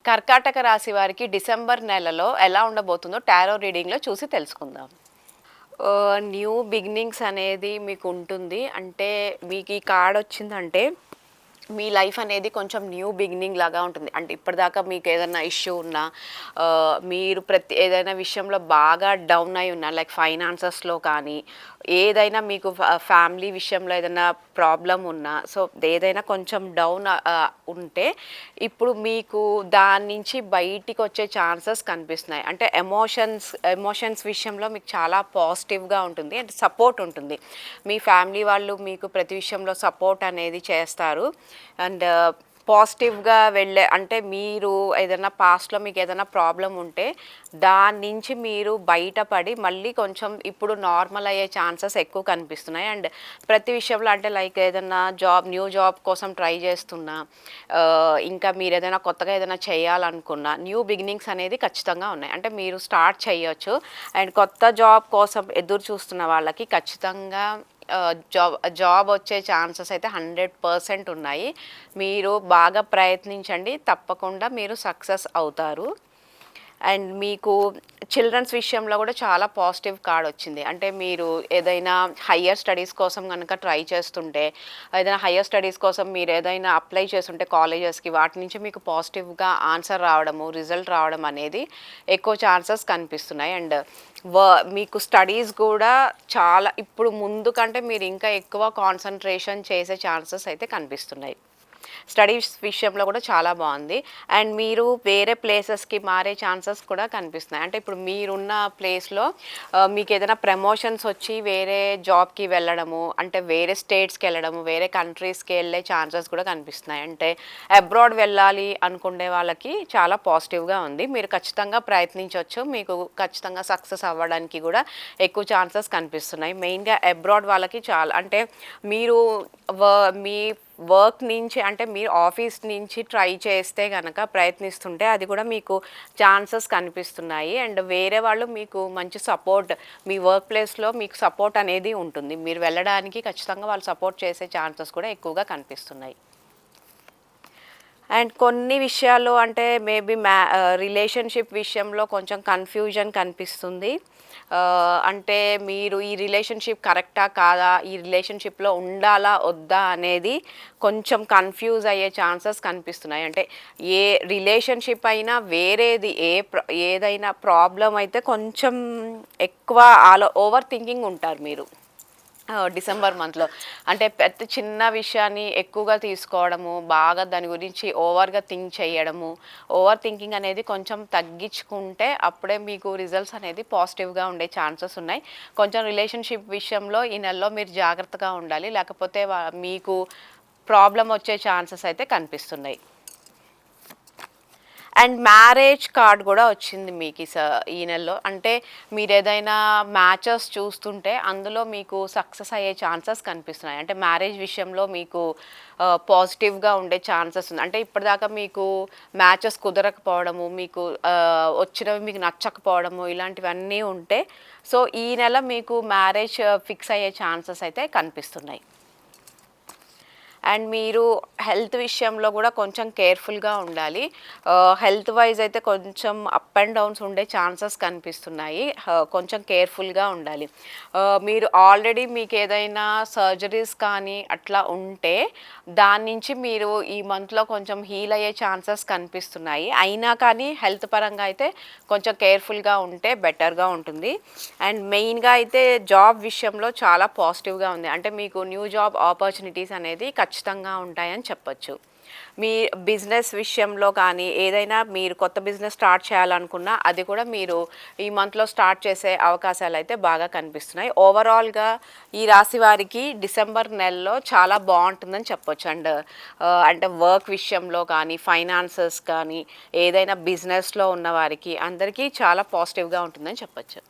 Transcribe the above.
కర్కాటక రాశి వారికి డిసెంబర్ నెలలో ఎలా ఉండబోతుందో టారో రీడింగ్‌లో చూసి తెలుసుకుందాం. న్యూ బిగినింగ్స్ అనేది మీకు ఉంటుంది. అంటే మీకు ఈ కార్డ్ వచ్చిందంటే మీ లైఫ్ అనేది కొంచెం న్యూ బిగినింగ్ లాగా ఉంటుంది. అంటే ఇప్పటిదాకా మీకు ఏదైనా ఇష్యూ ఉన్నా, మీరు ఏదైనా విషయంలో బాగా డౌన్ అయి ఉన్నా, లైక్ ఫైనాన్సెస్‌లో కానీ, ఏదైనా మీకు ఫ్యామిలీ విషయంలో ఏదైనా ప్రాబ్లమ్ ఉన్నా, సో ఏదైనా కొంచెం డౌన్ ఉంటే ఇప్పుడు మీకు దాని నుంచి బయటికి వచ్చే ఛాన్సెస్ కనిపిస్తున్నాయి. అంటే ఎమోషన్స్ విషయంలో మీకు చాలా పాజిటివ్‌గా ఉంటుంది. అంటే సపోర్ట్ ఉంటుంది. మీ ఫ్యామిలీ వాళ్ళు మీకు ప్రతి విషయంలో సపోర్ట్ అనేది చేస్తారు. అండ్ పాజిటివ్‌గా వెళ్ళే అంటే మీరు ఏదైనా పాస్ట్‌లో మీకు ఏదైనా ప్రాబ్లమ్ ఉంటే దాని నుంచి మీరు బయటపడి మళ్ళీ కొంచెం ఇప్పుడు నార్మల్ అయ్యే ఛాన్సెస్ ఎక్కువ కనిపిస్తున్నాయి. అండ్ ప్రతి విషయంలో అంటే లైక్ ఏదైనా న్యూ జాబ్ కోసం ట్రై చేస్తున్నా, ఇంకా మీరు ఏదైనా కొత్తగా ఏదైనా చేయాలనుకున్నా న్యూ బిగినింగ్స్ అనేది ఖచ్చితంగా ఉన్నాయి. అంటే మీరు స్టార్ట్ చేయొచ్చు. అండ్ కొత్త జాబ్ కోసం ఎదురు చూస్తున్న వాళ్ళకి ఖచ్చితంగా జాబ్ వచ్చే ఛాన్సెస్ అయితే 100% ఉన్నాయి. మీరు బాగా ప్రయత్నించండి, తప్పకుండా మీరు సక్సెస్ అవుతారు. అండ్ మీకు చిల్డ్రన్స్ విషయంలో కూడా చాలా పాజిటివ్ కార్డ్ వచ్చింది. అంటే మీరు ఏదైనా హయ్యర్ స్టడీస్ కోసం కనుక ట్రై చేస్తుంటే, ఏదైనా హయ్యర్ స్టడీస్ కోసం మీరు ఏదైనా అప్లై చేస్తుంటే కాలేజెస్కి, వాటి నుంచి మీకు పాజిటివ్గా ఆన్సర్ రావడము, రిజల్ట్ రావడం అనేది ఎక్కువ ఛాన్సెస్ కనిపిస్తున్నాయి. అండ్ మీకు స్టడీస్ కూడా చాలా ఇప్పుడు ముందు కంటే మీరు ఇంకా ఎక్కువ కాన్సన్ట్రేషన్ చేసే ఛాన్సెస్ అయితే కనిపిస్తున్నాయి. స్టడీస్ విషయంలో కూడా చాలా బాగుంది. అండ్ మీరు వేరే ప్లేసెస్కి మారే ఛాన్సెస్ కూడా కనిపిస్తున్నాయి. అంటే ఇప్పుడు మీరున్న ప్లేస్లో మీకు ఏదైనా ప్రమోషన్స్ వచ్చి వేరే జాబ్కి వెళ్ళడము, అంటే వేరే స్టేట్స్కి వెళ్ళడము, వేరే కంట్రీస్కి వెళ్ళే ఛాన్సెస్ కూడా కనిపిస్తున్నాయి. అంటే అబ్రాడ్ వెళ్ళాలి అనుకునే వాళ్ళకి చాలా పాజిటివ్గా ఉంది. మీరు ఖచ్చితంగా ప్రయత్నించవచ్చు. మీకు ఖచ్చితంగా సక్సెస్ అవ్వడానికి కూడా ఎక్కువ ఛాన్సెస్ కనిపిస్తున్నాయి. మెయిన్గా అబ్రాడ్ వాళ్ళకి చాలా అంటే మీరు మీ వర్క్ నుంచి అంటే మీరు ఆఫీస్ నుంచి ట్రై చేస్తే కనుక ప్రయత్నిస్తుంటే అది కూడా మీకు ఛాన్సెస్ కనిపిస్తున్నాయి. అండ్ వేరే వాళ్ళు మీకు మంచి సపోర్ట్, మీ వర్క్ ప్లేస్లో మీకు సపోర్ట్ అనేది ఉంటుంది. మీరు వెళ్ళడానికి ఖచ్చితంగా వాళ్ళు సపోర్ట్ చేసే ఛాన్సెస్ కూడా ఎక్కువగా కనిపిస్తున్నాయి. అండ్ కొన్ని విషయాల్లో అంటే మేబీ రిలేషన్షిప్ విషయంలో కొంచెం కన్ఫ్యూజన్ కనిపిస్తుంది. అంటే మీరు ఈ రిలేషన్షిప్ కరెక్టా కాదా, ఈ రిలేషన్షిప్లో ఉండాలా వద్దా అనేది కొంచెం కన్ఫ్యూజ్ అయ్యే ఛాన్సెస్ కనిపిస్తున్నాయి. అంటే ఏ రిలేషన్షిప్ అయినా వేరేది ఏదైనా ప్రాబ్లం అయితే కొంచెం ఎక్కువ ఓవర్ థింకింగ్ ఉంటారు మీరు డిసెంబర్ మంత్లో. అంటే ప్రతి చిన్న విషయాన్ని ఎక్కువగా తీసుకోవడము, బాగా దాని గురించి ఓవర్గా థింక్ చేయడము, ఓవర్ థింకింగ్ అనేది కొంచెం తగ్గించుకుంటే అప్పుడే మీకు రిజల్ట్స్ అనేది పాజిటివ్గా ఉండే ఛాన్సెస్ ఉన్నాయి. కొంచెం రిలేషన్షిప్ విషయంలో ఈ నెలలో మీరు జాగ్రత్తగా ఉండాలి, లేకపోతే మీకు ప్రాబ్లం వచ్చే ఛాన్సెస్ అయితే కనిపిస్తున్నాయి. అండ్ మ్యారేజ్ కార్డ్ కూడా వచ్చింది మీకు ఈ నెలలో. అంటే మీరు ఏదైనా మ్యాచెస్ చూస్తుంటే అందులో మీకు సక్సెస్ అయ్యే ఛాన్సెస్ కనిపిస్తున్నాయి. అంటే మ్యారేజ్ విషయంలో మీకు పాజిటివ్గా ఉండే ఛాన్సెస్ ఉంది. అంటే ఇప్పటిదాకా మీకు మ్యాచెస్ కుదరకపోవడము, మీకు వచ్చినవి మీకు నచ్చకపోవడము, ఇలాంటివన్నీ ఉంటే సో ఈ నెల మీకు మ్యారేజ్ ఫిక్స్ అయ్యే ఛాన్సెస్ అయితే కనిపిస్తున్నాయి. అండ్ మీరు హెల్త్ విషయంలో కూడా కొంచెం కేర్ఫుల్గా ఉండాలి. హెల్త్ వైజ్ అయితే కొంచెం అప్ అండ్ డౌన్స్ ఉండే ఛాన్సెస్ కనిపిస్తున్నాయి. కొంచెం కేర్ఫుల్గా ఉండాలి. మీరు ఆల్రెడీ మీకు ఏదైనా సర్జరీస్ కానీ అట్లా ఉంటే దాని నుంచి మీరు ఈ మంత్లో కొంచెం హీల్ అయ్యే ఛాన్సెస్ కనిపిస్తున్నాయి. అయినా కానీ హెల్త్ పరంగా అయితే కొంచెం కేర్ఫుల్గా ఉంటే బెటర్గా ఉంటుంది. అండ్ మెయిన్గా అయితే జాబ్ విషయంలో చాలా పాజిటివ్గా ఉంది. అంటే మీకు న్యూ జాబ్ ఆపర్చునిటీస్ అనేది ఖచ్చితంగా ఉంటాయని చెప్పొచ్చు. మీ బిజినెస్ విషయంలో కానీ ఏదైనా మీరు కొత్త బిజినెస్ స్టార్ట్ చేయాలనుకున్నా అది కూడా మీరు ఈ మంత్లో స్టార్ట్ చేసే అవకాశాలు అయితే బాగా కనిపిస్తున్నాయి. ఓవరాల్గా ఈ రాశి వారికి డిసెంబర్ నెలలో చాలా బాగుంటుందని చెప్పొచ్చు. అండ్ అంటే వర్క్ విషయంలో కానీ, ఫైనాన్సెస్ కానీ, ఏదైనా బిజినెస్లో ఉన్న వారికి అందరికీ చాలా పాజిటివ్గా ఉంటుందని చెప్పొచ్చు.